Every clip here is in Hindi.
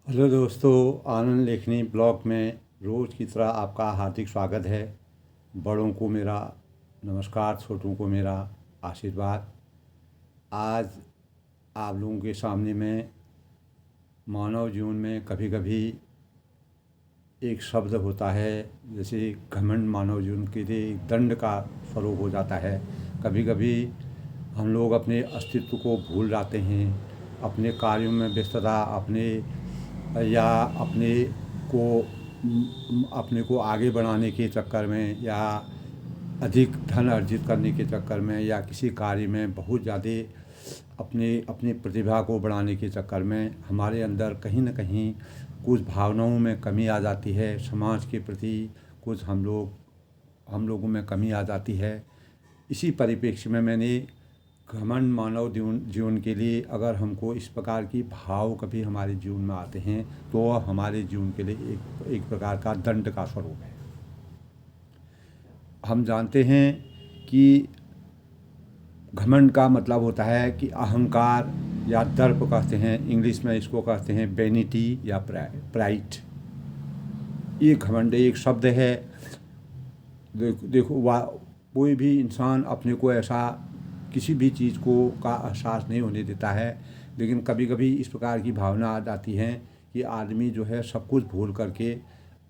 हेलो दोस्तों, आनंद लेखनी ब्लॉग में रोज़ की तरह आपका हार्दिक स्वागत है। बड़ों को मेरा नमस्कार, छोटों को मेरा आशीर्वाद। आज आप लोगों के सामने में मानव जीवन में कभी कभी एक शब्द होता है, जैसे घमंड मानव जीवन के लिए एक दंड का स्वरूप हो जाता है। कभी कभी हम लोग अपने अस्तित्व को भूल जाते हैं, अपने कार्यों में व्यस्तता, या को अपने को आगे बढ़ाने के चक्कर में, या अधिक धन अर्जित करने के चक्कर में, या किसी कार्य में बहुत ज़्यादा अपने अपनी प्रतिभा को बढ़ाने के चक्कर में हमारे अंदर कहीं ना कहीं कुछ भावनाओं में कमी आ जाती है। समाज के प्रति कुछ हम लोगों में कमी आ जाती है। इसी परिप्रेक्ष्य में मैंने घमंड मानव जीवन के लिए, अगर हमको इस प्रकार की भाव कभी हमारे जीवन में आते हैं तो वह हमारे जीवन के लिए एक प्रकार का दंड का स्वरूप है। हम जानते हैं कि घमंड का मतलब होता है कि अहंकार या दर्प कहते हैं, इंग्लिश में इसको कहते हैं वेनिटी या प्राइड। ये घमंड एक शब्द है। देखो कोई भी इंसान अपने को ऐसा किसी भी चीज़ को का एहसास नहीं होने देता है, लेकिन कभी कभी इस प्रकार की भावना आ जाती है कि आदमी जो है सब कुछ भूल करके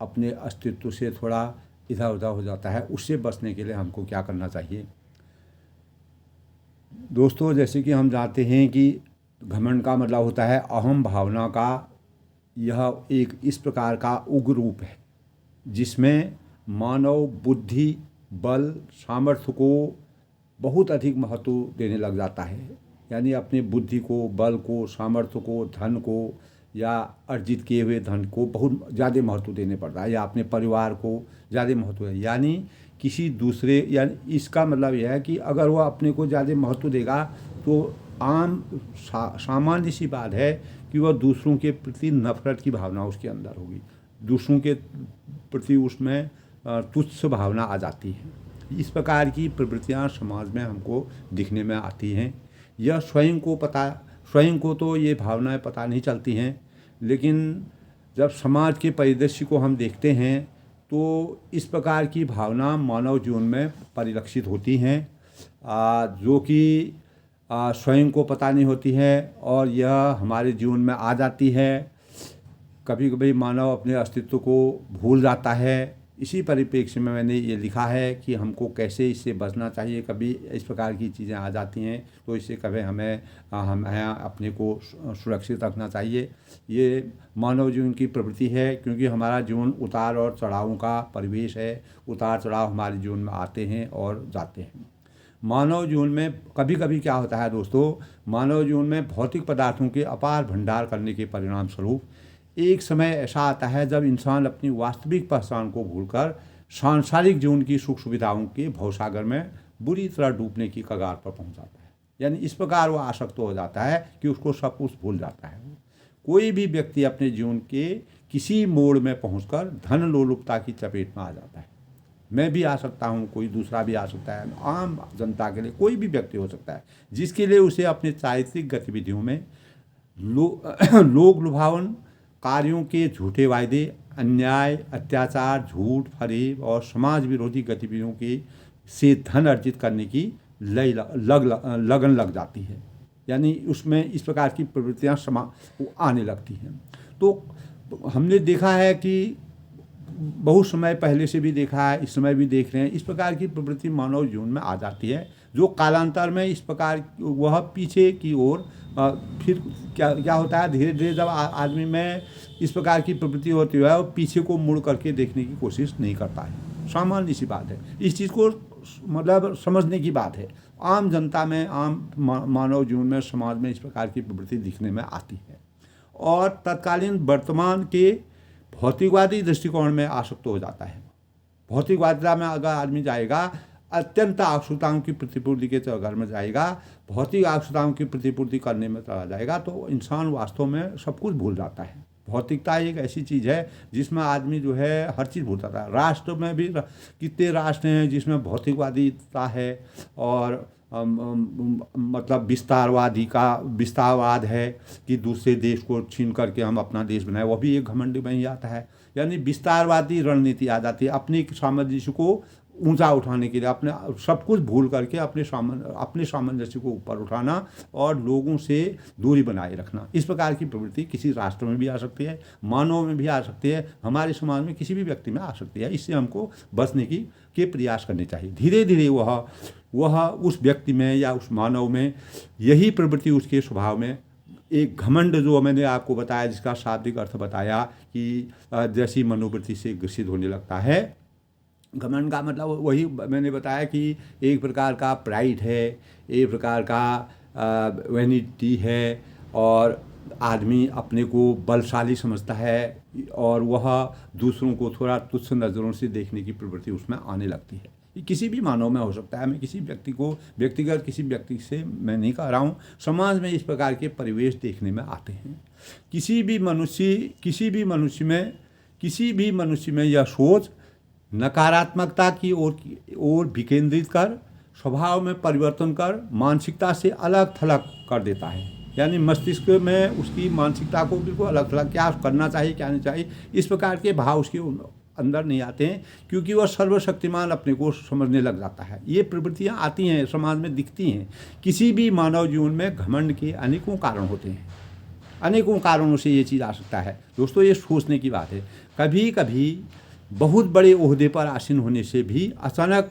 अपने अस्तित्व से थोड़ा इधर उधर हो जाता है। उससे बचने के लिए हमको क्या करना चाहिए दोस्तों? जैसे कि हम जानते हैं कि घमंड का मतलब होता है अहम भावना का यह एक इस प्रकार का उग्र रूप है जिसमें मानव बुद्धि, बल, सामर्थ्य को बहुत अधिक महत्व देने लग जाता है। यानी अपने बुद्धि को, बल को, सामर्थ्य को, धन को या अर्जित किए हुए धन को बहुत ज़्यादा महत्व देने पड़ता है, या अपने परिवार को ज़्यादा महत्व है। यानी किसी दूसरे, यानी इसका मतलब यह है कि अगर वह अपने को ज़्यादा महत्व देगा तो सामान्य सी बात है कि वह दूसरों के प्रति नफरत की भावना उसके अंदर होगी, दूसरों के प्रति उसमें तुच्छ भावना आ जाती है। इस प्रकार की प्रवृत्तियाँ समाज में हमको दिखने में आती हैं। यह स्वयं को तो ये भावनाएं पता नहीं चलती हैं, लेकिन जब समाज के परिदृश्य को हम देखते हैं तो इस प्रकार की भावना मानव जीवन में परिलक्षित होती हैं, जो कि स्वयं को पता नहीं होती है और यह हमारे जीवन में आ जाती है। कभी कभी मानव अपने अस्तित्व को भूल जाता है। इसी परिप्रेक्ष्य में मैंने ये लिखा है कि हमको कैसे इससे बचना चाहिए। कभी इस प्रकार की चीज़ें आ जाती हैं तो इससे कभी हमें अपने को सुरक्षित रखना चाहिए। ये मानव जीवन की प्रवृत्ति है, क्योंकि हमारा जीवन उतार और चढ़ावों का परिवेश है। उतार चढ़ाव हमारे जीवन में आते हैं और जाते हैं। मानव जीवन में कभी कभी क्या होता है दोस्तों, मानव जीवन में भौतिक पदार्थों के अपार भंडार करने के परिणाम स्वरूप एक समय ऐसा आता है जब इंसान अपनी वास्तविक पहचान को भूलकर सांसारिक जीवन की सुख सुविधाओं के भवसागर में बुरी तरह डूबने की कगार पर पहुंच जाता है। यानी इस प्रकार वो आसक्त हो जाता है कि उसको सब कुछ भूल जाता है। कोई भी व्यक्ति अपने जीवन के किसी मोड़ में पहुंचकर धन लोलुपता की चपेट में आ जाता है। मैं भी आ सकता हूँ, कोई दूसरा भी आ सकता है, आम जनता के लिए कोई भी व्यक्ति हो सकता है, जिसके लिए उसे अपने चारित्रिक गतिविधियों में लोक लुभावन कार्यों के झूठे वायदे, अन्याय, अत्याचार, झूठ, फरेब और समाज विरोधी गतिविधियों के से धन अर्जित करने की लगन लग जाती है। यानी उसमें इस प्रकार की प्रवृत्तियाँ आने लगती हैं। तो हमने देखा है कि बहुत समय पहले से भी देखा है, इस समय भी देख रहे हैं, इस प्रकार की प्रवृत्ति मानव जीवन में आ जाती है, जो कालांतर में इस प्रकार वह पीछे की ओर फिर क्या होता है, धीरे धीरे जब आदमी में इस प्रकार की प्रवृत्ति होती है वो पीछे को मुड़ करके देखने की कोशिश नहीं करता है। सामान्य सी बात है, इस चीज़ को मतलब समझने की बात है। आम जनता में, आम मानव जीवन में, समाज में इस प्रकार की प्रवृत्ति दिखने में आती है और तत्कालीन वर्तमान के भौतिकवादी दृष्टिकोण में आसक्त हो जाता है। भौतिकवादिता में अगर आदमी जाएगा, अत्यंत आवश्यकताओं की प्रतिपूर्ति के चक्कर में जाएगा, भौतिक आवश्यकताओं की प्रतिपूर्ति करने में चला जाएगा, तो इंसान वास्तव में सब कुछ भूल जाता है। भौतिकता एक ऐसी चीज़ है जिसमें आदमी जो है हर चीज़ भूल जाता है। राष्ट्र में भी कितने राष्ट्र हैं जिसमें भौतिकवादिता है और मतलब विस्तारवाद है कि दूसरे देश को छीन करके हम अपना देश बनाए, वह भी एक घमंड में ही आता है। यानी विस्तारवादी रणनीति आ जाती है, अपने सामंजस्य को ऊंचा उठाने के लिए, अपने सब कुछ भूल करके अपने सामंजस्य को ऊपर उठाना और लोगों से दूरी बनाए रखना। इस प्रकार की प्रवृत्ति किसी राष्ट्र में भी आ सकती है, मानव में भी आ सकती है, हमारे समाज में किसी भी व्यक्ति में आ सकती है। इससे हमको बचने के प्रयास करने चाहिए। धीरे धीरे वह उस व्यक्ति में या उस मानव में यही प्रवृत्ति उसके स्वभाव में एक घमंड, जो मैंने आपको बताया, जिसका शाब्दिक अर्थ बताया कि जैसी मनोवृत्ति से ग्रसित होने लगता है। घमंड का मतलब वही मैंने बताया कि एक प्रकार का प्राइड है, एक प्रकार का वैनिटी है, और आदमी अपने को बलशाली समझता है और वह दूसरों को थोड़ा तुच्छ नज़रों से देखने की प्रवृत्ति उसमें आने लगती है। ये किसी भी मानव में हो सकता है। मैं किसी व्यक्ति को व्यक्तिगत किसी व्यक्ति से मैं नहीं कह रहा हूँ, समाज में इस प्रकार के परिवेश देखने में आते हैं। किसी भी मनुष्य में यह सोच नकारात्मकता की ओर विकेंद्रित कर, स्वभाव में परिवर्तन कर, मानसिकता से अलग थलग कर देता है। यानी मस्तिष्क में उसकी मानसिकता को बिल्कुल अलग थलग, क्या करना चाहिए क्या नहीं चाहिए, इस प्रकार के भाव उसके अंदर नहीं आते हैं, क्योंकि वह सर्वशक्तिमान अपने को समझने लग जाता है। ये प्रवृत्तियाँ आती हैं, समाज में दिखती हैं। किसी भी मानव जीवन में घमंड के अनेकों कारण होते हैं, अनेकों कारणों से ये चीज़ आ सकता है। दोस्तों, ये सोचने की बात है। कभी कभी बहुत बड़े ओहदे पर आसीन होने से भी अचानक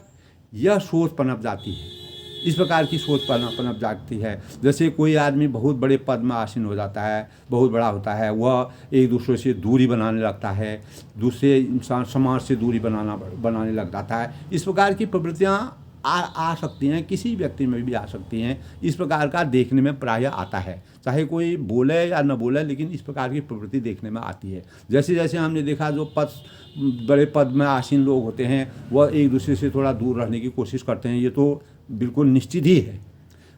यह सोच पनप जाती है, इस प्रकार की सोच पनप जाती है। जैसे कोई आदमी बहुत बड़े पद में आसीन हो जाता है, बहुत बड़ा होता है, वह एक दूसरे से दूरी बनाने लगता है, दूसरे इंसान समाज से दूरी बनाने लग जाता है। इस प्रकार की प्रवृत्तियाँ आ सकती हैं, किसी व्यक्ति में भी आ सकती हैं। इस प्रकार का देखने में प्रायः आता है, चाहे कोई बोले या न बोले, लेकिन इस प्रकार की प्रवृत्ति देखने में आती है। जैसे जैसे हमने देखा, जो बड़े पद में आसीन लोग होते हैं वह एक दूसरे से थोड़ा दूर रहने की कोशिश करते हैं, ये तो बिल्कुल निश्चित ही है।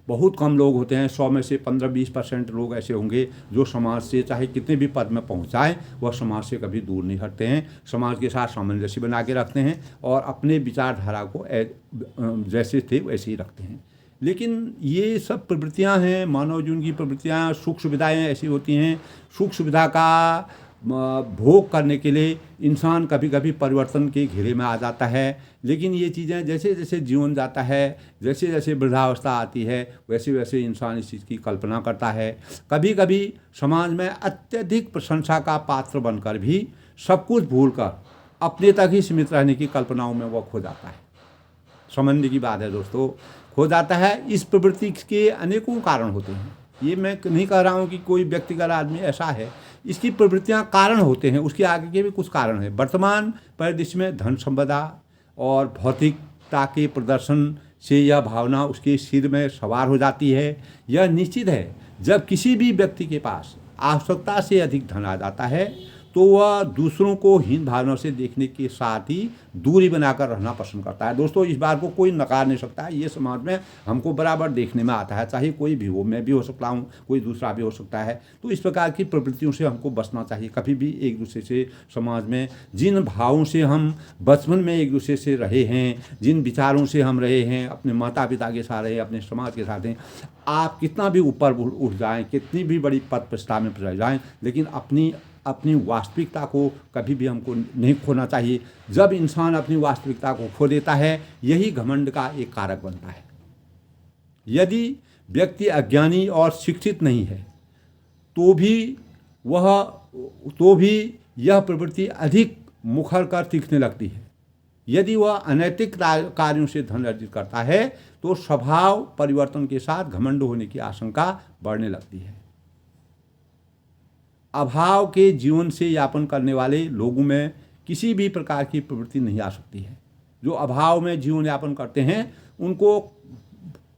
बहुत कम लोग होते हैं, 100 में से 15-20% लोग ऐसे होंगे जो समाज से चाहे कितने भी पद में पहुंच जाए, वह समाज से कभी दूर नहीं हटते हैं, समाज के साथ सामंजस्य बना के रखते हैं और अपने विचारधारा को जैसे थे वैसे ही रखते हैं। लेकिन ये सब प्रवृत्तियां हैं, मानव जीवन की प्रवृत्तियां। सुख सुविधाएं ऐसी होती हैं, सुख सुविधा का भोग करने के लिए इंसान कभी कभी परिवर्तन के घेरे में आ जाता है। लेकिन ये चीज़ें जैसे जैसे जीवन जाता है, जैसे जैसे वृद्धावस्था आती है, वैसे वैसे इंसान इस चीज़ की कल्पना करता है। कभी कभी समाज में अत्यधिक प्रशंसा का पात्र बनकर भी सब कुछ भूलकर अपने तक ही सीमित रहने की कल्पनाओं में वह खो जाता है। समझने की बात है दोस्तों, खो जाता है। इस प्रवृत्ति के अनेकों कारण होते हैं। ये मैं नहीं कह रहा हूँ कि कोई व्यक्तिगत आदमी ऐसा है, इसकी प्रवृत्तियाँ कारण होते हैं, उसके आगे के भी कुछ कारण हैं। वर्तमान परिदृश्य में धन संपदा और भौतिकता के प्रदर्शन से यह भावना उसके सिर में सवार हो जाती है। यह निश्चित है, जब किसी भी व्यक्ति के पास आवश्यकता से अधिक धन आ जाता है तो वह दूसरों को हीन भावना से देखने के साथ ही दूरी बनाकर रहना पसंद करता है। दोस्तों, इस बात को कोई नकार नहीं सकता है, ये समाज में हमको बराबर देखने में आता है, चाहे कोई भी हो, मैं भी हो सकता हूँ, कोई दूसरा भी हो सकता है। तो इस प्रकार की प्रवृत्तियों से हमको बचना चाहिए। कभी भी एक दूसरे से, समाज में जिन भावों से हम बचपन में एक दूसरे से रहे हैं, जिन विचारों से हम रहे हैं, अपने माता पिता के साथ रहे, अपने समाज के साथ हैं, आप कितना भी ऊपर उठ जाएँ, कितनी भी बड़ी पद प्रतिष्ठा में रह जाएँ, लेकिन अपनी वास्तविकता को कभी भी हमको नहीं खोना चाहिए। जब इंसान अपनी वास्तविकता को खो देता है, यही घमंड का एक कारक बनता है। यदि व्यक्ति अज्ञानी और शिक्षित नहीं है तो भी यह प्रवृत्ति अधिक मुखर कर दिखने लगती है। यदि वह अनैतिक कार्यों से धन अर्जित करता है तो स्वभाव परिवर्तन के साथ घमंड होने की आशंका बढ़ने लगती है। अभाव के जीवन से यापन करने वाले लोगों में किसी भी प्रकार की प्रवृत्ति नहीं आ सकती है। जो अभाव में जीवन यापन करते हैं उनको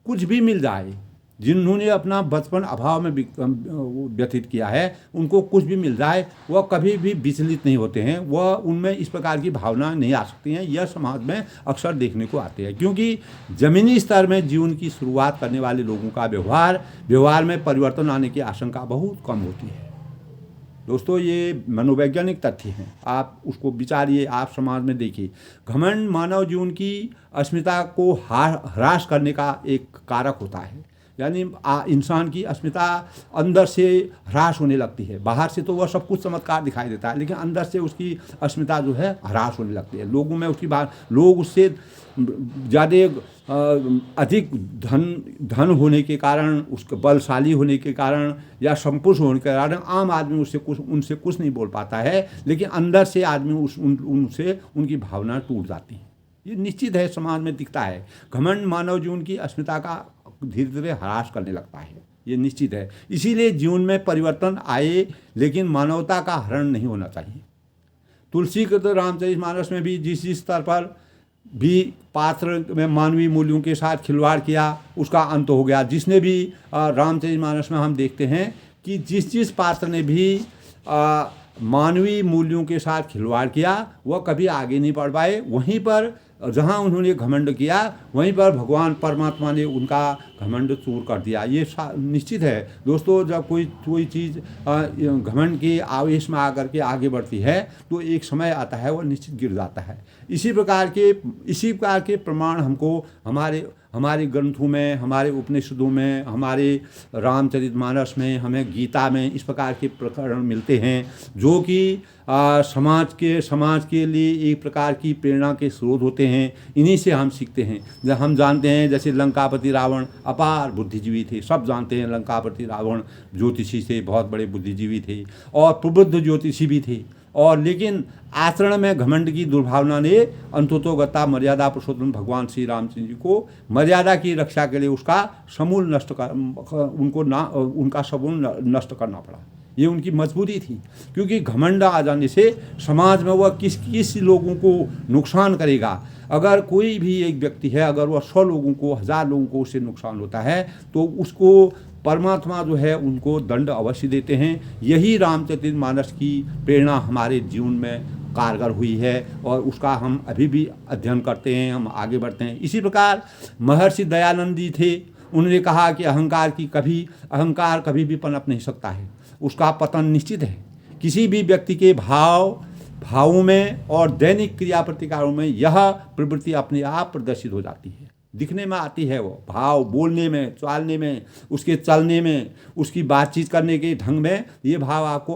कुछ भी मिल जाए, जिन्होंने अपना बचपन अभाव में व्यतीत किया है, उनको कुछ भी मिल जाए, वह कभी भी विचलित नहीं होते हैं, वह उनमें इस प्रकार की भावना नहीं आ सकती हैं। यह समाज में अक्सर देखने को आते हैं, क्योंकि ज़मीनी स्तर में जीवन की शुरुआत करने वाले लोगों का व्यवहार में परिवर्तन आने की आशंका बहुत कम होती है। दोस्तों ये मनोवैज्ञानिक तथ्य हैं, आप उसको विचारिए, आप समाज में देखिए। घमंड मानव जीवन की अस्मिता को ह्रास करने का एक कारक होता है। यानी इंसान की अस्मिता अंदर से ह्रास होने लगती है। बाहर से तो वह सब कुछ चमत्कार दिखाई देता है, लेकिन अंदर से उसकी अस्मिता जो है ह्रास होने लगती है। लोगों में उसकी बात, लोग उससे ज़्यादा अधिक धन होने के कारण, उसके बलशाली होने के कारण या संपुष्ट होने के कारण आम आदमी उनसे कुछ नहीं बोल पाता है, लेकिन अंदर से आदमी उनसे उनकी भावना टूट जाती है। ये निश्चित है, समाज में दिखता है। घमंड मानव जीवन की अस्मिता का धीरे धीरे ह्रास करने लगता है, ये निश्चित है। इसीलिए जीवन में परिवर्तन आए, लेकिन मानवता का हरण नहीं होना चाहिए। तुलसी के तो रामचरितमानस में भी जिस स्तर पर भी पात्र में मानवीय मूल्यों के साथ खिलवाड़ किया, उसका अंत हो गया। जिसने भी रामचरितमानस में हम देखते हैं कि जिस पात्र ने भी मानवीय मूल्यों के साथ खिलवाड़ किया, वह कभी आगे नहीं बढ़ पाए। वहीं पर जहाँ उन्होंने घमंड किया, वहीं पर भगवान परमात्मा ने उनका घमंड चूर कर दिया। ये निश्चित है दोस्तों, जब कोई चीज़ घमंड के आवेश में आकर के आगे बढ़ती है, तो एक समय आता है वह निश्चित गिर जाता है। इसी प्रकार के प्रमाण हमको हमारे ग्रंथों में, हमारे उपनिषदों में, हमारे रामचरितमानस में, हमें गीता में इस प्रकार के प्रकरण मिलते हैं, जो कि समाज के लिए एक प्रकार की प्रेरणा के स्रोत होते हैं। इन्हीं से हम सीखते हैं। जब हम जानते हैं, जैसे लंकापति रावण अपार बुद्धिजीवी थे, सब जानते हैं लंकापति रावण ज्योतिषी थे, बहुत बड़े बुद्धिजीवी थे और प्रबुद्ध ज्योतिषी भी थे। और लेकिन आचरण में घमंड की दुर्भावना ने अंततोगत्ता मर्यादा पुरुषोत्तम भगवान श्री रामचंद्र जी को मर्यादा की रक्षा के लिए उनका समूल नष्ट करना पड़ा। ये उनकी मजबूरी थी, क्योंकि घमंड आ जाने से समाज में वह किस लोगों को नुकसान करेगा। अगर कोई भी एक व्यक्ति है, अगर वह 100 लोगों को, 1000 लोगों को उससे नुकसान होता है, तो उसको परमात्मा जो है उनको दंड अवश्य देते हैं। यही रामचरितमानस की प्रेरणा हमारे जीवन में कारगर हुई है और उसका हम अभी भी अध्ययन करते हैं, हम आगे बढ़ते हैं। इसी प्रकार महर्षि दयानंद जी थे, उन्होंने कहा कि अहंकार कभी भी पनप नहीं सकता है, उसका पतन निश्चित है। किसी भी व्यक्ति के भावों में और दैनिक क्रिया प्रतिकारों में यह प्रवृत्ति अपने आप प्रदर्शित हो जाती है, दिखने में आती है। वो भाव बोलने में, चालने में, उसके चलने में, उसकी बातचीत करने के ढंग में, ये भाव आपको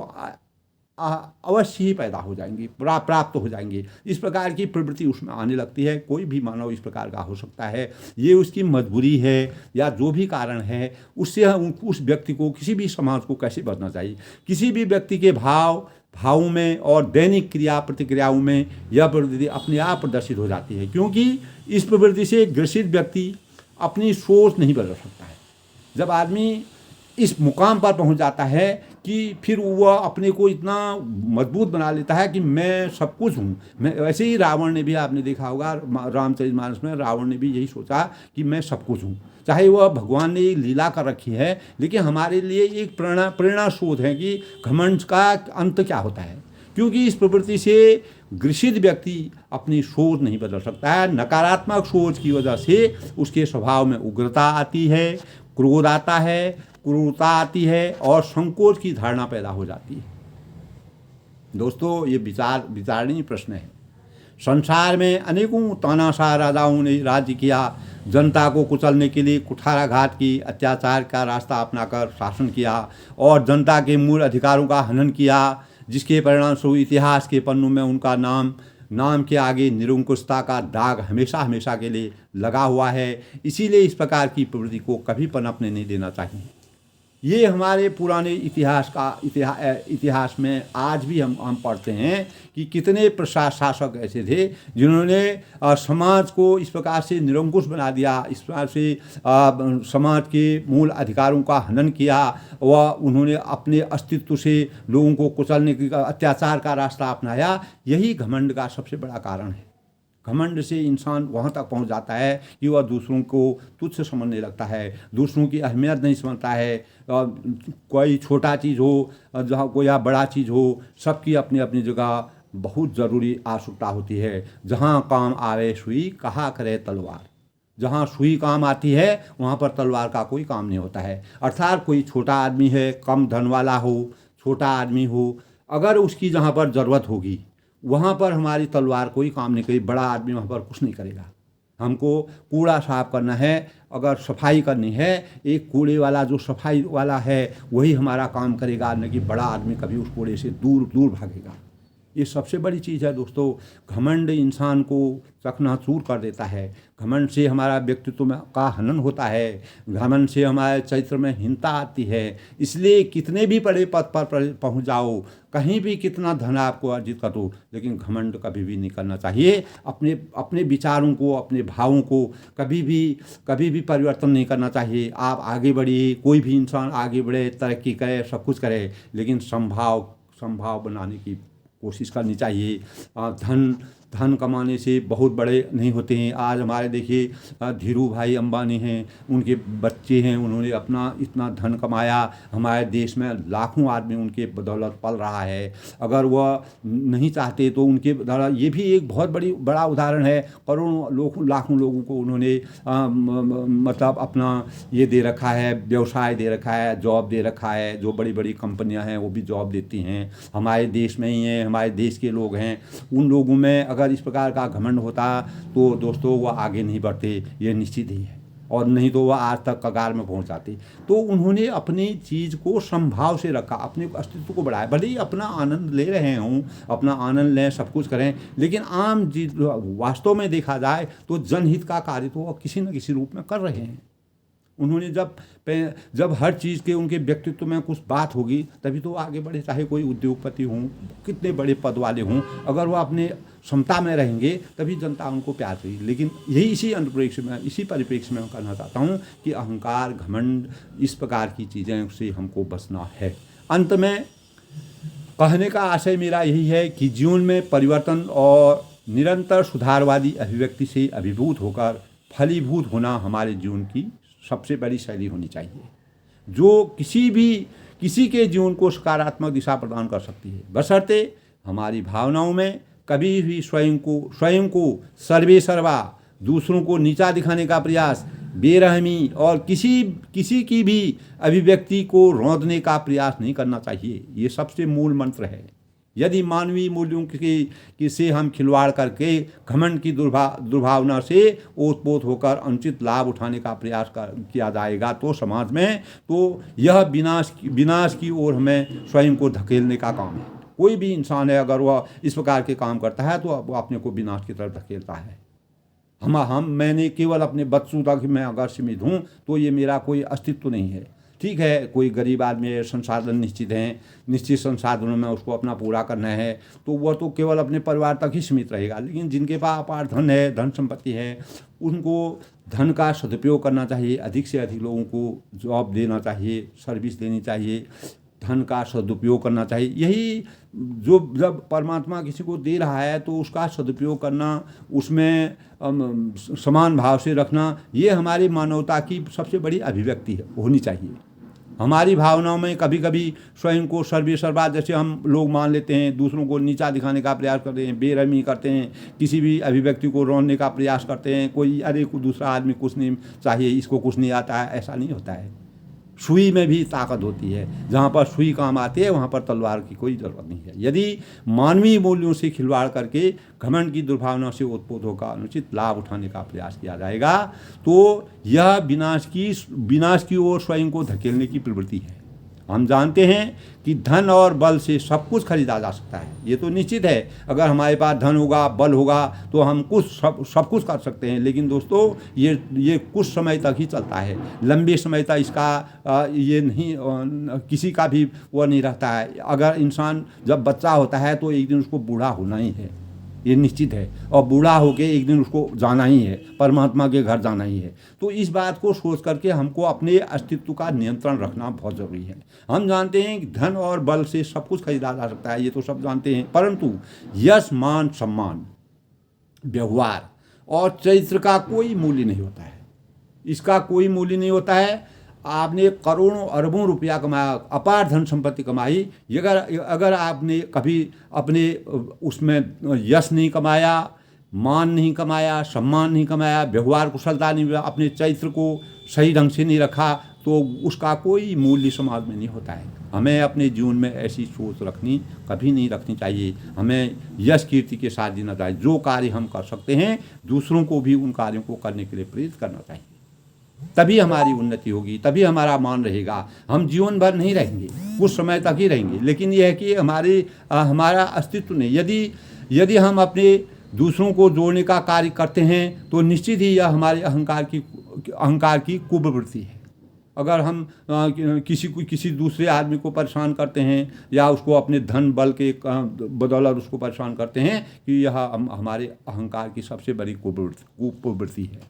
अवश्य ही पैदा हो जाएंगी, प्राप्त हो जाएंगी। इस प्रकार की प्रवृत्ति उसमें आने लगती है। कोई भी मानव इस प्रकार का हो सकता है, ये उसकी मजबूरी है या जो भी कारण है, उससे उस व्यक्ति को, किसी भी समाज को कैसे बचना चाहिए। किसी भी व्यक्ति के भावों में और दैनिक क्रिया प्रतिक्रियाओं में यह प्रवृत्ति अपने आप प्रदर्शित हो जाती है, क्योंकि इस प्रवृत्ति से ग्रसित व्यक्ति अपनी सोच नहीं बदल सकता है। जब आदमी इस मुकाम पर पहुंच जाता है कि फिर वह अपने को इतना मजबूत बना लेता है कि मैं सब कुछ हूँ। वैसे ही रावण ने भी, आपने देखा होगा रामचरितमानस में, रावण ने भी यही सोचा कि मैं सब कुछ हूँ। चाहे वह भगवान ने लीला कर रखी है, लेकिन हमारे लिए एक प्रेरणा स्रोत है कि घमंड का अंत क्या होता है। क्योंकि इस प्रवृत्ति से ग्रसित व्यक्ति अपनी सोच नहीं बदल सकता है। नकारात्मक सोच की वजह से उसके स्वभाव में उग्रता आती है, क्रोध आता है, क्रूरता आती है और संकोच की धारणा पैदा हो जाती है। दोस्तों, ये विचारणीय प्रश्न है। संसार में अनेकों तानाशाह राजाओं ने राज्य किया, जनता को कुचलने के लिए कुठाराघात की, अत्याचार का रास्ता अपनाकर शासन किया और जनता के मूल अधिकारों का हनन किया, जिसके परिणामस्वरूप इतिहास के पन्नों में उनका नाम के आगे निरंकुशता का दाग हमेशा हमेशा के लिए लगा हुआ है। इसीलिए इस प्रकार की प्रवृत्ति को कभी पनपने नहीं देना चाहिए। ये हमारे पुराने इतिहास में आज भी हम पढ़ते हैं कि कितने शासक ऐसे थे जिन्होंने समाज को इस प्रकार से निरंकुश बना दिया, इस प्रकार से समाज के मूल अधिकारों का हनन किया व उन्होंने अपने अस्तित्व से लोगों को कुचलने का, अत्याचार का रास्ता अपनाया। यही घमंड का सबसे बड़ा कारण है। घमंड से इंसान वहाँ तक पहुँच जाता है कि वह दूसरों को तुच्छ समझने लगता है, दूसरों की अहमियत नहीं समझता है। कोई छोटा चीज़ हो, जहाँ कोई या बड़ा चीज़ हो, सबकी अपनी अपनी जगह बहुत ज़रूरी आवश्यकता होती है। जहाँ काम आवे सुई, कहा करे तलवार। जहाँ सुई काम आती है वहाँ पर तलवार का कोई काम नहीं होता है। अर्थात कोई छोटा आदमी है, कम धन वाला हो, छोटा आदमी हो, अगर उसकी जहाँ पर ज़रूरत होगी वहाँ पर हमारी तलवार कोई काम नहीं करेगी, बड़ा आदमी वहाँ पर कुछ नहीं करेगा। हमको कूड़ा साफ करना है, अगर सफाई करनी है, एक कूड़े वाला जो सफाई वाला है वही हमारा काम करेगा, न कि बड़ा आदमी कभी उस कूड़े से दूर दूर भागेगा। ये सबसे बड़ी चीज़ है दोस्तों। घमंड इंसान को चकनाचूर कर देता है। घमंड से हमारा व्यक्तित्व में का हनन होता है। घमंड से हमारे चरित्र में हीनता आती है। इसलिए कितने भी बड़े पद पर पहुंच जाओ, कहीं भी कितना धन आपको अर्जित कर दो, लेकिन घमंड कभी भी नहीं करना चाहिए। अपने अपने विचारों को, अपने भावों को कभी भी परिवर्तन नहीं करना चाहिए। आप आगे बढ़िए, कोई भी इंसान आगे बढ़े, तरक्की करे, सब कुछ करे, लेकिन संभाव बनाने की कोशिश करनी चाहिए। धन कमाने से बहुत बड़े नहीं होते हैं। आज हमारे देखिए धीरू भाई अंबानी हैं, उनके बच्चे हैं, उन्होंने अपना इतना धन कमाया, हमारे देश में लाखों आदमी उनके बदौलत पल रहा है। अगर वह नहीं चाहते तो उनके द्वारा, ये भी एक बहुत बड़ा उदाहरण है। करोड़ों लाखों लोगों को उन्होंने मतलब अपना ये दे रखा है, व्यवसाय दे रखा है, जॉब दे रखा है। जो बड़ी बड़ी कंपनियां हैं वो भी जॉब देती हैं, हमारे देश में ही हैं, हमारे देश के लोग हैं। उन लोगों में अगर इस प्रकार का घमंड होता तो दोस्तों वह आगे नहीं बढ़ते, ये निश्चित ही है, और नहीं तो वह आज तक कगार में पहुंच जाते। तो उन्होंने अपनी चीज़ को संभाव से रखा, अपने अस्तित्व को बढ़ाया। भले ही अपना आनंद ले रहे हों, अपना आनंद लें, सब कुछ करें, लेकिन आम चीज वास्तव में देखा जाए तो जनहित का कार्य तो वह किसी न किसी रूप में कर रहे हैं। उन्होंने जब हर चीज़ के उनके व्यक्तित्व में कुछ बात होगी तभी तो आगे बढ़े। चाहे कोई उद्योगपति हों, कितने बड़े पद वाले हों, अगर वो अपने क्षमता में रहेंगे तभी जनता उनको प्यार करेगी। लेकिन इसी परिप्रेक्ष्य में कहना चाहता हूँ कि अहंकार, घमंड, इस प्रकार की चीज़ें से हमको बचना है। अंत में कहने का आशय मेरा यही है कि जीवन में परिवर्तन और निरंतर सुधारवादी अभिव्यक्ति से अभिभूत होकर फलीभूत होना हमारे जीवन की सबसे बड़ी शैली होनी चाहिए, जो किसी के जीवन को सकारात्मक दिशा प्रदान कर सकती है, बशर्ते हमारी भावनाओं में कभी भी स्वयं को सर्वे सर्वा, दूसरों को नीचा दिखाने का प्रयास, बेरहमी और किसी की भी अभिव्यक्ति को रौंदने का प्रयास नहीं करना चाहिए। ये सबसे मूल मंत्र है। यदि मानवीय मूल्यों से हम खिलवाड़ करके घमंड की दुर्भावना से ओतपोत होकर अनुचित लाभ उठाने का प्रयास किया जाएगा तो समाज में तो यह विनाश की ओर हमें स्वयं को धकेलने का काम है। कोई भी इंसान है, अगर वह इस प्रकार के काम करता है तो वह अपने को विनाश की तरफ धकेलता है। मैंने केवल अपने बच्चों तक मैं अगर सीमित हूँ तो ये मेरा कोई अस्तित्व नहीं है। ठीक है, कोई गरीब आदमी है, संसाधन निश्चित हैं, निश्चित संसाधनों में उसको अपना पूरा करना है तो वह तो केवल अपने परिवार तक ही सीमित रहेगा। लेकिन जिनके पास अपार धन है, धन संपत्ति है, उनको धन का सदुपयोग करना चाहिए। अधिक से अधिक लोगों को जॉब देना चाहिए, सर्विस देनी चाहिए, धन का सदुपयोग करना चाहिए। यही जो जब परमात्मा किसी को दे रहा है तो उसका सदुपयोग करना, उसमें समान भाव से रखना, ये हमारी मानवता की सबसे बड़ी अभिव्यक्ति होनी चाहिए। हमारी भावनाओं में कभी कभी स्वयं को सर्वे सर्वा जैसे हम लोग मान लेते हैं, दूसरों को नीचा दिखाने का प्रयास करते हैं, बेरहमी करते हैं, किसी भी अभिव्यक्ति को रोकने का प्रयास करते हैं। कोई दूसरा आदमी कुछ नहीं चाहिए, इसको कुछ नहीं आता है, ऐसा नहीं होता है। सुई में भी ताकत होती है, जहाँ पर सुई काम आती है वहाँ पर तलवार की कोई ज़रूरत नहीं है। यदि मानवीय मूल्यों से खिलवाड़ करके घमंड की दुर्भावना से उत्पोत होकर अनुचित लाभ उठाने का प्रयास किया जाएगा तो यह विनाश की ओर स्वयं को धकेलने की प्रवृत्ति है। हम जानते हैं कि धन और बल से सब कुछ खरीदा जा सकता है, ये तो निश्चित है। अगर हमारे पास धन होगा, बल होगा तो हम सब कुछ कर सकते हैं। लेकिन दोस्तों ये कुछ समय तक ही चलता है, लंबे समय तक इसका ये नहीं, किसी का भी वो नहीं रहता है। अगर इंसान जब बच्चा होता है तो एक दिन उसको बूढ़ा होना ही है, ये निश्चित है, और बूढ़ा होके एक दिन उसको जाना ही है, परमात्मा के घर जाना ही है। तो इस बात को सोच करके हमको अपने अस्तित्व का नियंत्रण रखना बहुत ज़रूरी है। हम जानते हैं कि धन और बल से सब कुछ खरीदा जा सकता है, ये तो सब जानते हैं, परंतु यश, मान, सम्मान, व्यवहार और चरित्र का कोई मूल्य नहीं होता है। इसका कोई मूल्य नहीं होता है। आपने करोड़ों अरबों रुपया कमाया, अपार धन संपत्ति कमाई, अगर आपने कभी अपने उसमें यश नहीं कमाया, मान नहीं कमाया, सम्मान नहीं कमाया, व्यवहार कुशलता नहीं, अपने चरित्र को सही ढंग से नहीं रखा तो उसका कोई मूल्य समाज में नहीं होता है। हमें अपने जीवन में ऐसी सोच रखनी कभी नहीं रखनी चाहिए। हमें यश कीर्ति के साथ जीना चाहिए। जो कार्य हम कर सकते हैं दूसरों को भी उन कार्यों को करने के लिए प्रेरित करना चाहिए। तभी हमारी उन्नति होगी, तभी हमारा मान रहेगा। हम जीवन भर नहीं रहेंगे, कुछ समय तक ही रहेंगे, लेकिन यह है कि हमारा अस्तित्व नहीं। यदि हम अपने दूसरों को जोड़ने का कार्य करते हैं तो निश्चित ही यह हमारे अहंकार की कुप्रवृत्ति है। अगर हम किसी दूसरे आदमी को परेशान करते हैं या उसको अपने धन बल के बदौलत उसको परेशान करते हैं कि यह हमारे अहंकार की सबसे बड़ी कुप्रवृत्ति है।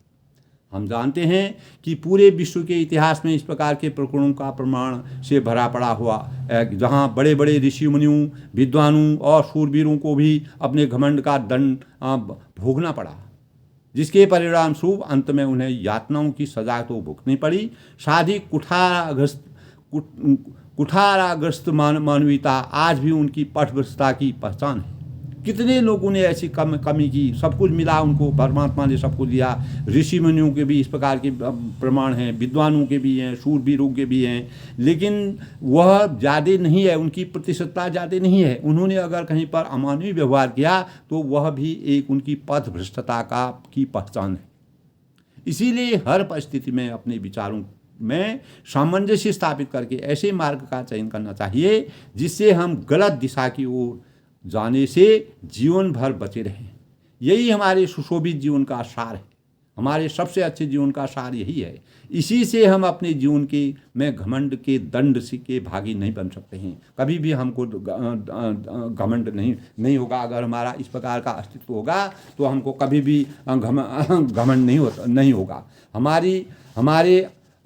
हम जानते हैं कि पूरे विश्व के इतिहास में इस प्रकार के प्रकरणों का प्रमाण से भरा पड़ा हुआ, जहाँ बड़े बड़े ऋषि मुनियों, विद्वानों और शूरवीरों को भी अपने घमंड का दंड भोगना पड़ा, जिसके परिणाम स्वरूप अंत में उन्हें यातनाओं की सजा तो भुगतनी पड़ी, साथ ही कुठाराग्रस्त मानवीयता आज भी उनकी पथभ्रष्टता की पहचान है। कितने लोगों ने ऐसी कमी की, सब कुछ मिला उनको, परमात्मा ने सब कुछ दिया। ऋषि मुनियों के भी इस प्रकार के प्रमाण हैं, विद्वानों के भी हैं, शूरवीरों के भी हैं, लेकिन वह ज़्यादा नहीं है, उनकी प्रतिशतता ज़्यादा नहीं है। उन्होंने अगर कहीं पर अमानवीय व्यवहार किया तो वह भी एक उनकी पथभ्रष्टता की पहचान है। इसीलिए हर परिस्थिति में अपने विचारों में सामंजस्य स्थापित करके ऐसे मार्ग का चयन करना चाहिए जिससे हम गलत दिशा की ओर जाने से जीवन भर बचे रहें। यही हमारे सुशोभित जीवन का सार है। हमारे सबसे अच्छे जीवन का सार यही है। इसी से हम अपने जीवन में घमंड के दंड से के भागी नहीं बन सकते हैं। कभी भी हमको घमंड नहीं होगा। अगर हमारा इस प्रकार का अस्तित्व होगा तो हमको कभी भी घमंड नहीं होगा।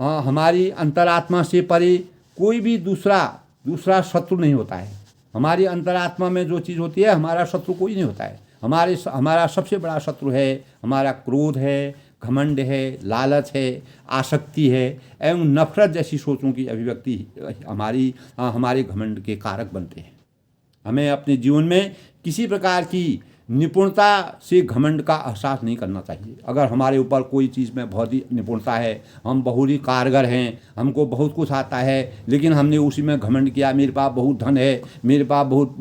हमारी अंतरात्मा से परे कोई भी दूसरा शत्रु नहीं होता है। हमारी अंतरात्मा में जो चीज़ होती है, हमारा शत्रु कोई नहीं होता है। हमारा सबसे बड़ा शत्रु है हमारा क्रोध है, घमंड है, लालच है, आसक्ति है एवं नफरत जैसी सोचों की अभिव्यक्ति हमारे घमंड के कारक बनते हैं। हमें अपने जीवन में किसी प्रकार की निपुणता से घमंड का एहसास नहीं करना चाहिए। अगर हमारे ऊपर कोई चीज़ में बहुत ही निपुणता है, हम बहुत ही कारगर हैं, हमको बहुत कुछ आता है, लेकिन हमने उसी में घमंड किया, मेरे पास बहुत धन है, मेरे पास बहुत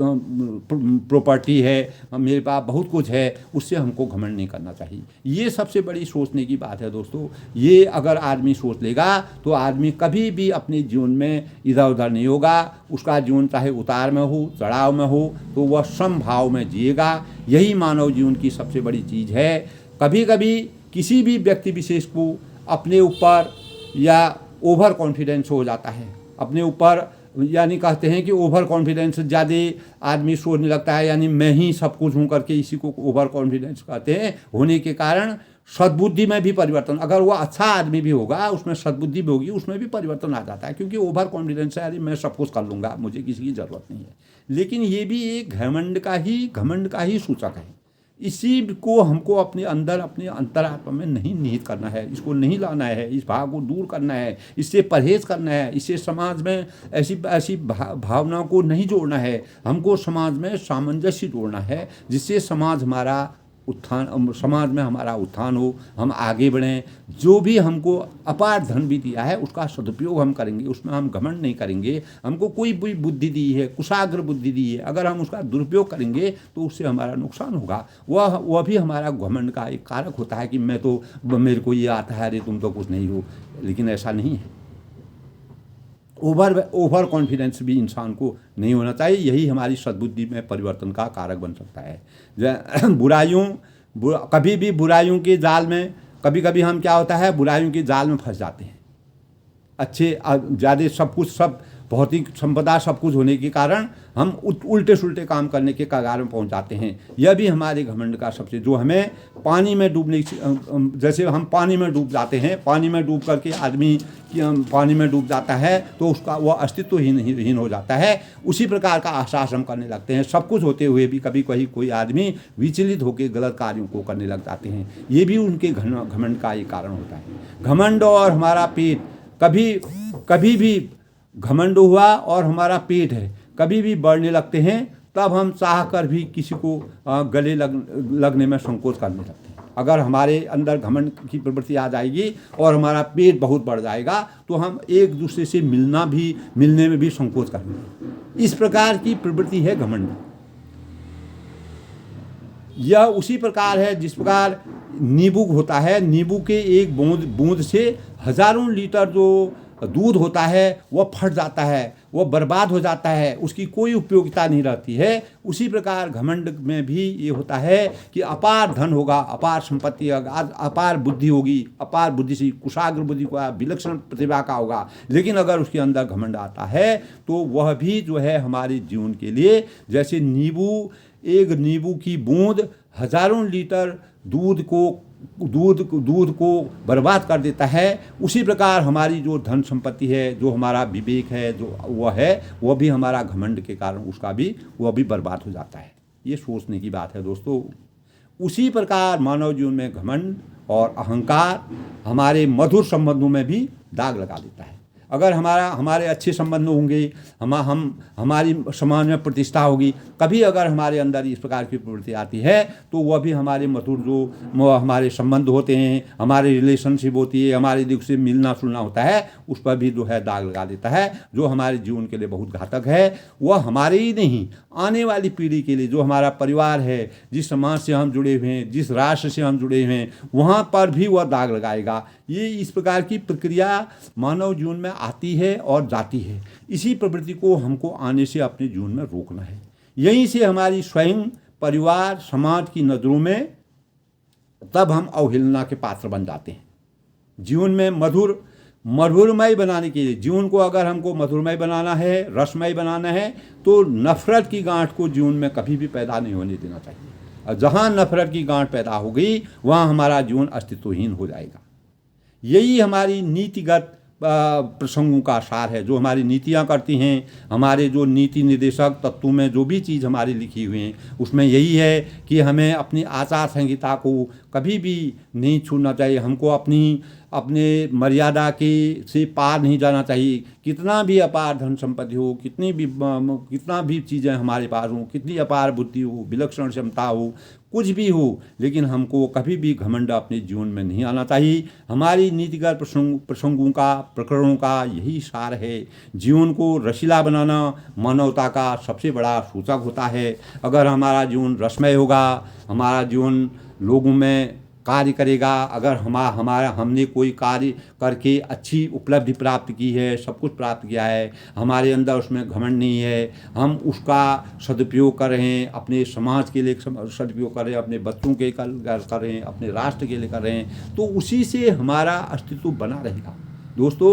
प्रॉपर्टी है, मेरे पास बहुत कुछ है, उससे हमको घमंड नहीं करना चाहिए। ये सबसे बड़ी सोचने की बात है दोस्तों। ये अगर आदमी सोच लेगा तो आदमी कभी भी अपने जीवन में इधर उधर नहीं होगा। उसका जीवन चाहे उतार में हो, चढ़ाव में हो, तो वह समभाव में जिएगा। यही मानव जीवन की सबसे बड़ी चीज़ है। कभी कभी किसी भी व्यक्ति विशेष को अपने ऊपर या ओवर कॉन्फिडेंस हो जाता है, अपने ऊपर, यानी कहते हैं कि ओवर कॉन्फिडेंस ज़्यादा आदमी सोचने लगता है, यानी मैं ही सब कुछ हूँ करके इसी को ओवर कॉन्फिडेंस कहते हैं। होने के कारण सद्बुद्धि में भी परिवर्तन, अगर वो अच्छा आदमी भी होगा उसमें सद्बुद्धि भी होगी, उसमें भी परिवर्तन आ जाता है, क्योंकि ओवर कॉन्फिडेंस है, अरे मैं सब कुछ कर लूँगा, मुझे किसी की ज़रूरत नहीं है। लेकिन ये भी एक घमंड का ही सूचक है। इसी को हमको अपने अंदर, अपने अंतरात्मा में नहीं निहित करना है, इसको नहीं लाना है, इस भाव को दूर करना है, इससे परहेज करना है, इससे समाज में ऐसी भावनाओं को नहीं जोड़ना है। हमको समाज में सामंजस्य जोड़ना है, जिससे समाज में हमारा उत्थान हो, हम आगे बढ़ें। जो भी हमको अपार धन भी दिया है उसका सदुपयोग हम करेंगे, उसमें हम घमंड नहीं करेंगे। हमको कोई भी बुद्धि दी है, कुशाग्र बुद्धि दी है, अगर हम उसका दुरुपयोग करेंगे तो उससे हमारा नुकसान होगा। वह भी हमारा घमंड का एक कारक होता है कि मेरे को ये आता है, अरे तुम तो कुछ नहीं हो। लेकिन ऐसा नहीं है। ओवर कॉन्फिडेंस भी इंसान को नहीं होना चाहिए। यही हमारी सद्बुद्धि में परिवर्तन का कारक बन सकता है। कभी भी बुराइयों के जाल में, कभी हम क्या होता है, बुराइयों के जाल में फंस जाते हैं। अच्छे ज़्यादा सब भौतिक संपदा सब कुछ होने के कारण हम उल्टे सुल्टे काम करने के कगार में पहुंच जाते हैं। यह भी हमारे घमंड का सबसे, जो हमें पानी में डूबने, जैसे हम पानी में डूब जाते हैं, पानी में डूब करके आदमी पानी में डूब जाता है तो उसका वह अस्तित्व हीन हो जाता है। उसी प्रकार का एहसास हम करने लगते हैं। सब कुछ होते हुए भी कभी कोई आदमी विचलित होकर गलत कार्यों को करने लग जाते हैं। ये भी उनके घमंड का एक कारण होता है। घमंड और हमारा पेट, कभी भी घमंड हुआ और हमारा पेट है, कभी भी बढ़ने लगते हैं, तब हम चाह कर भी किसी को गले लगने में संकोच करने लगते हैं। अगर हमारे अंदर घमंड की प्रवृत्ति आ जाएगी और हमारा पेट बहुत बढ़ जाएगा तो हम एक दूसरे से मिलने में भी संकोच करेंगे। इस प्रकार की प्रवृत्ति है घमंड। यह उसी प्रकार है जिस प्रकार नींबू होता है, नींबू के एक बूंद से हजारों लीटर जो दूध होता है वह फट जाता है, वह बर्बाद हो जाता है, उसकी कोई उपयोगिता नहीं रहती है। उसी प्रकार घमंड में भी ये होता है कि अपार धन होगा, अपार संपत्ति होगा, अपार बुद्धि होगी, अपार बुद्धि से कुशाग्र बुद्धि का विलक्षण प्रतिभा का होगा, लेकिन अगर उसके अंदर घमंड आता है तो वह भी जो है हमारे जीवन के लिए जैसे एक नींबू की बूंद हजारों लीटर दूध को बर्बाद कर देता है, उसी प्रकार हमारी जो धन संपत्ति है, जो हमारा विवेक है, जो वह भी हमारा घमंड के कारण वह भी बर्बाद हो जाता है। ये सोचने की बात है दोस्तों। उसी प्रकार मानव जीवन में घमंड और अहंकार हमारे मधुर संबंधों में भी दाग लगा देता है। अगर हमारे अच्छे संबंध होंगे, हमारी समाज में प्रतिष्ठा होगी, कभी अगर हमारे अंदर इस प्रकार की प्रवृत्ति आती है तो वह भी हमारे मधुर जो हमारे संबंध होते हैं, हमारे रिलेशनशिप होती है, हमारे दिल से मिलना जुलना होता है, उस पर भी जो है दाग लगा देता है, जो हमारे जीवन के लिए बहुत घातक है। वह हमारे ही नहीं, आने वाली पीढ़ी के लिए, जो हमारा परिवार है, जिस समाज से हम जुड़े हुए हैं, जिस राष्ट्र से हम जुड़े हुए हैं, वहाँ पर भी वह दाग लगाएगा। ये इस प्रकार की प्रक्रिया मानव जीवन में आती है और जाती है। इसी प्रवृत्ति को हमको आने से अपने जीवन में रोकना है। यहीं से हमारी स्वयं, परिवार, समाज की नज़रों में तब हम अवहेलना के पात्र बन जाते हैं। जीवन में मधुरमय बनाने के लिए, जीवन को अगर हमको मधुरमय बनाना है, रसमय बनाना है, तो नफरत की गांठ को जीवन में कभी भी पैदा नहीं होने देना चाहिए। और जहाँ नफरत की गांठ पैदा हो गई वहाँ हमारा जीवन अस्तित्वहीन हो जाएगा। यही हमारी नीतिगत प्रसंगों का सार है, जो हमारी नीतियाँ करती हैं। हमारे जो नीति निर्देशक तत्वों में जो भी चीज़ हमारी लिखी हुई हैं उसमें यही है कि हमें अपनी आचार संहिता को कभी भी नहीं छूना चाहिए। हमको अपने मर्यादा से पार नहीं जाना चाहिए। कितना भी अपार धन संपत्ति हो, कितना भी चीज़ें हमारे पास हो, कितनी अपार बुद्धि हो, विलक्षण क्षमता हो, कुछ भी हो, लेकिन हमको कभी भी घमंड अपने जीवन में नहीं आना चाहिए। हमारी नीतिगत प्रसंगों का, प्रकरणों का यही सार है। जीवन को रसीला बनाना मानवता का सबसे बड़ा सूचक होता है। अगर हमारा जीवन रसमय होगा, हमारा जीवन लोगों में कार्य करेगा, अगर हमने कोई कार्य करके अच्छी उपलब्धि प्राप्त की है, सब कुछ प्राप्त किया है, हमारे अंदर उसमें घमंड नहीं है, हम उसका सदुपयोग कर रहे हैं, अपने समाज के लिए सदुपयोग कर रहे हैं, अपने बच्चों के कर रहे हैं, अपने राष्ट्र के लिए कर रहे हैं, तो उसी से हमारा अस्तित्व बना रहेगा। दोस्तों,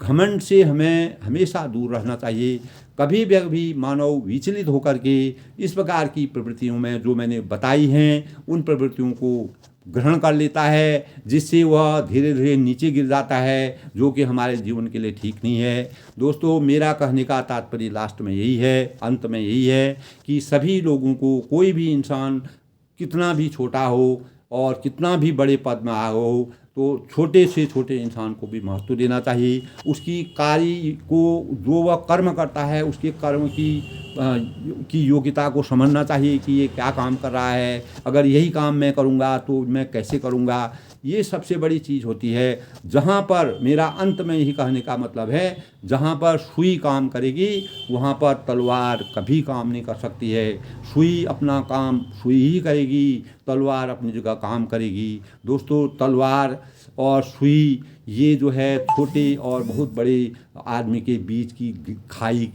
घमंड से हमें हमेशा दूर रहना चाहिए। कभी भी मानव विचलित होकर के इस प्रकार की प्रवृत्तियों में जो मैंने बताई हैं उन प्रवृत्तियों को ग्रहण कर लेता है, जिससे वह धीरे धीरे नीचे गिर जाता है, जो कि हमारे जीवन के लिए ठीक नहीं है। दोस्तों, मेरा कहने का तात्पर्य लास्ट में यही है, अंत में यही है कि सभी लोगों को, कोई भी इंसान कितना भी छोटा हो और कितना भी बड़े पद में आया हो, तो छोटे से छोटे इंसान को भी महत्व देना चाहिए। उसकी कार्य को, जो वह कर्म करता है, उसके कर्म की योग्यता को समझना चाहिए कि ये क्या काम कर रहा है। अगर यही काम मैं करूँगा तो मैं कैसे करूँगा, ये सबसे बड़ी चीज़ होती है। जहाँ पर, मेरा अंत में यही कहने का मतलब है, जहाँ पर सुई काम करेगी वहाँ पर तलवार कभी काम नहीं कर सकती है। सुई अपना काम सुई ही करेगी, तलवार अपनी जगह काम करेगी। दोस्तों, तलवार और सुई ये जो है छोटे और बहुत बड़े आदमी के बीच की खाई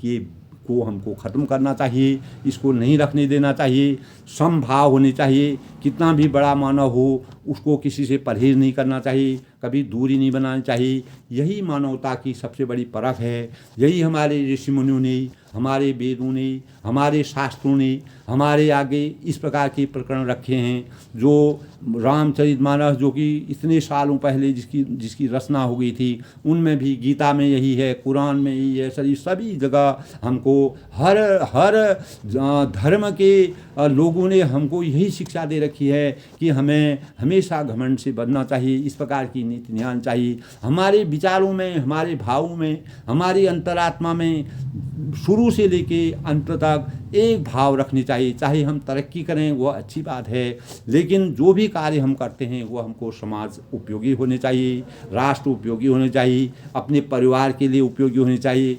को हमको ख़त्म करना चाहिए। इसको नहीं रखने देना चाहिए। समभाव होने चाहिए। कितना भी बड़ा मानव हो उसको किसी से परहेज नहीं करना चाहिए, कभी दूरी नहीं बनानी चाहिए। यही मानवता की सबसे बड़ी परख है। यही हमारे ऋषि मुनियों ने, हमारे वेदों ने, हमारे शास्त्रों ने हमारे आगे इस प्रकार के प्रकरण रखे हैं। जो रामचरितमानस, जो कि इतने सालों पहले जिसकी रचना हो गई थी, उनमें भी, गीता में यही है, कुरान में यही है, सभी जगह हमको हर धर्म के लोगों ने हमको यही शिक्षा दे रखी है कि हमें हमेशा घमंड से बचना चाहिए। इस प्रकार की नीति ध्यान चाहिए। हमारे विचारों में, हमारे भावों में, हमारी अंतरात्मा में शुरू से लेके अंत तक एक भाव रखने चाहिए चाहिए। चाहे हम तरक्की करें वो अच्छी बात है, लेकिन जो भी कार्य हम करते हैं वो हमको समाज उपयोगी होने चाहिए, राष्ट्र उपयोगी होने चाहिए, अपने परिवार के लिए उपयोगी होने चाहिए,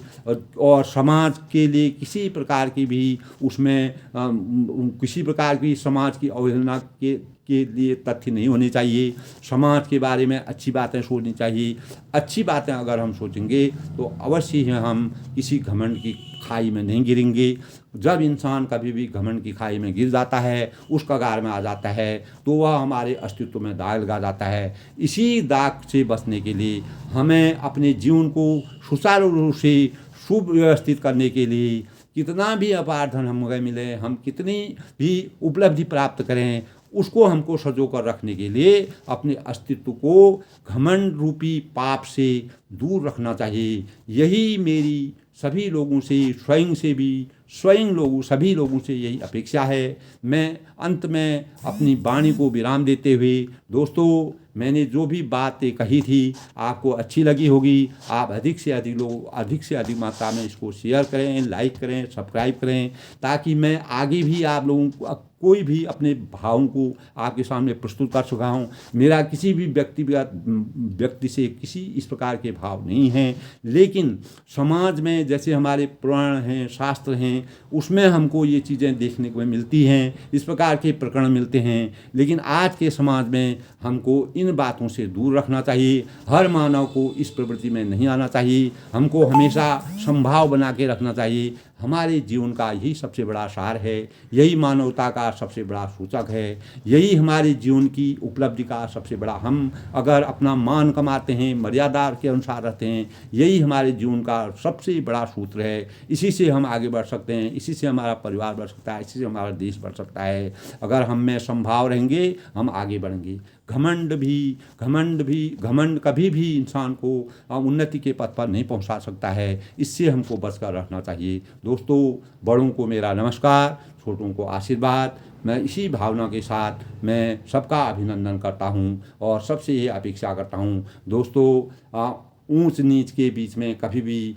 और समाज के लिए किसी प्रकार की भी उसमें किसी प्रकार की समाज की अवहेलना के लिए तथ्य नहीं होने चाहिए। समाज के बारे में अच्छी बातें सोचनी चाहिए। अच्छी बातें अगर हम सोचेंगे तो अवश्य ही हम किसी घमंड की खाई में नहीं गिरेंगे। जब इंसान कभी भी घमंड की खाई में गिर जाता है, उस कगार में आ जाता है, तो वह हमारे अस्तित्व में दाग लगा जाता है। इसी दाग से बचने के लिए हमें अपने जीवन को सुचारू रूप से सुव्यवस्थित करने के लिए कितना भी अपार धन हमें मिले, हम कितनी भी उपलब्धि प्राप्त करें, उसको हमको सजो कर रखने के लिए अपने अस्तित्व को घमंड रूपी पाप से दूर रखना चाहिए। यही मेरी सभी लोगों से, सभी लोगों से यही अपेक्षा है। मैं अंत में अपनी वाणी को विराम देते हुए, दोस्तों, मैंने जो भी बातें कही थी आपको अच्छी लगी होगी। आप अधिक से अधिक मात्रा में इसको शेयर करें, लाइक करें, सब्सक्राइब करें, ताकि मैं आगे भी आप लोगों को कोई भी अपने भावों को आपके सामने प्रस्तुत कर सका हूँ। मेरा किसी भी व्यक्ति से किसी इस प्रकार के भाव नहीं हैं, लेकिन समाज में जैसे हमारे पुराण हैं, शास्त्र हैं, उसमें हमको ये चीज़ें देखने को मिलती हैं, इस प्रकार के प्रकरण मिलते हैं। लेकिन आज के समाज में हमको इन बातों से दूर रखना चाहिए। हर मानव को इस प्रवृत्ति में नहीं आना चाहिए। हमको हमेशा समभाव बना के रखना चाहिए। हमारे जीवन का यही सबसे बड़ा सार है, यही मानवता का सबसे बड़ा सूचक है, यही हमारे जीवन की उपलब्धि का सबसे बड़ा, हम अगर अपना मान कमाते हैं, मर्यादा के अनुसार रहते हैं, यही हमारे जीवन का सबसे बड़ा सूत्र है। इसी से हम आगे बढ़ सकते हैं, इसी से हमारा परिवार बढ़ सकता है, इसी से हमारा देश बढ़ सकता है। अगर हम में समभाव रहेंगे हम आगे बढ़ेंगे। घमंड कभी भी इंसान को उन्नति के पथ पर नहीं पहुंचा सकता है। इससे हमको बचकर रहना चाहिए। दोस्तों, बड़ों को मेरा नमस्कार, छोटों को आशीर्वाद। मैं इसी भावना के साथ मैं सबका अभिनंदन करता हूं और सबसे ये अपेक्षा करता हूं, दोस्तों, ऊंच नीच के बीच में कभी भी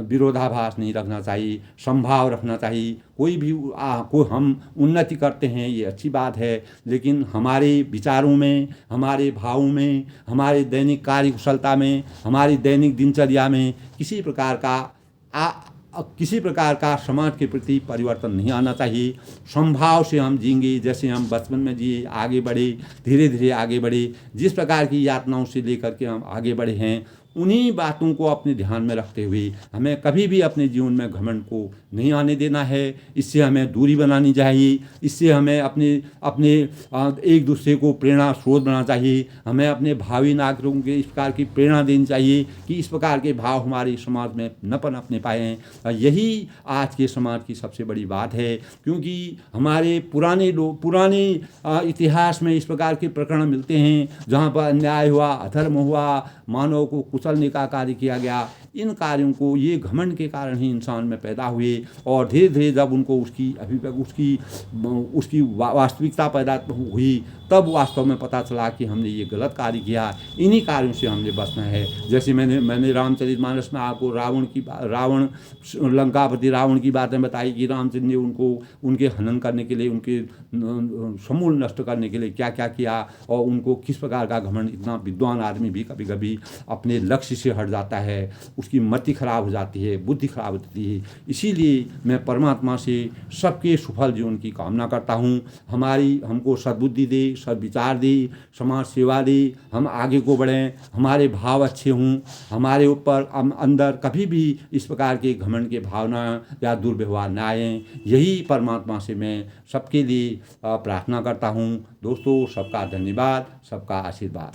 विरोधाभास नहीं रखना चाहिए, समभाव रखना चाहिए। कोई हम उन्नति करते हैं ये अच्छी बात है, लेकिन हमारे विचारों में, हमारे भावों में, हमारे दैनिक कार्य कुशलता में, हमारी दैनिक दिनचर्या में किसी प्रकार का समाज के प्रति परिवर्तन नहीं आना चाहिए। समभाव से हम जिएंगे, जैसे हम बचपन में जिए, आगे बढ़े, धीरे धीरे आगे बढ़े, जिस प्रकार की यातनाओं से लेकर के हम आगे बढ़े हैं, उन्हीं बातों को अपने ध्यान में रखते हुए हमें कभी भी अपने जीवन में घमंड को नहीं आने देना है। इससे हमें दूरी बनानी चाहिए। इससे हमें अपने एक दूसरे को प्रेरणा स्रोत बनाना चाहिए। हमें अपने भावी नागरिकों के इस प्रकार की प्रेरणा देनी चाहिए कि इस प्रकार के भाव हमारे समाज में न पनपने पाएँ। यही आज के समाज की सबसे बड़ी बात है, क्योंकि हमारे पुराने इतिहास में इस प्रकार के प्रकरण मिलते हैं जहाँ पर अन्याय हुआ, अधर्म हुआ, मानव को कुचलने का कार्य किया गया। इन कार्यों को ये घमंड के कारण ही इंसान में पैदा हुए, और धीरे धीरे जब उनको उसकी वास्तविकता पैदा हुई, तब वास्तव में पता चला कि हमने ये गलत कार्य किया। इन्हीं कार्यों से हमने बचना है। जैसे मैंने रामचरितमानस में आपको लंकापति रावण की बातें बताई कि रामचंद्र ने उनके हनन करने के लिए, उनके समूल नष्ट करने के लिए क्या क्या किया, और उनको किस प्रकार का घमंड। इतना विद्वान आदमी भी कभी कभी अपने लक्ष्य से हट जाता है, उसकी मति खराब हो जाती है, बुद्धि खराब हो जाती है। इसीलिए मैं परमात्मा से सबके सफल जीवन की कामना करता हूँ। हमको सद्बुद्धि दे, सद्विचार दे, समाज सेवा दे, हम आगे को बढ़ें, हमारे भाव अच्छे हों, हमारे ऊपर अंदर कभी भी इस प्रकार के घमंड के भावना या दुर्व्यवहार न आए। यही परमात्मा से मैं सबके लिए प्रार्थना करता हूँ। दोस्तों, सबका धन्यवाद, सबका आशीर्वाद।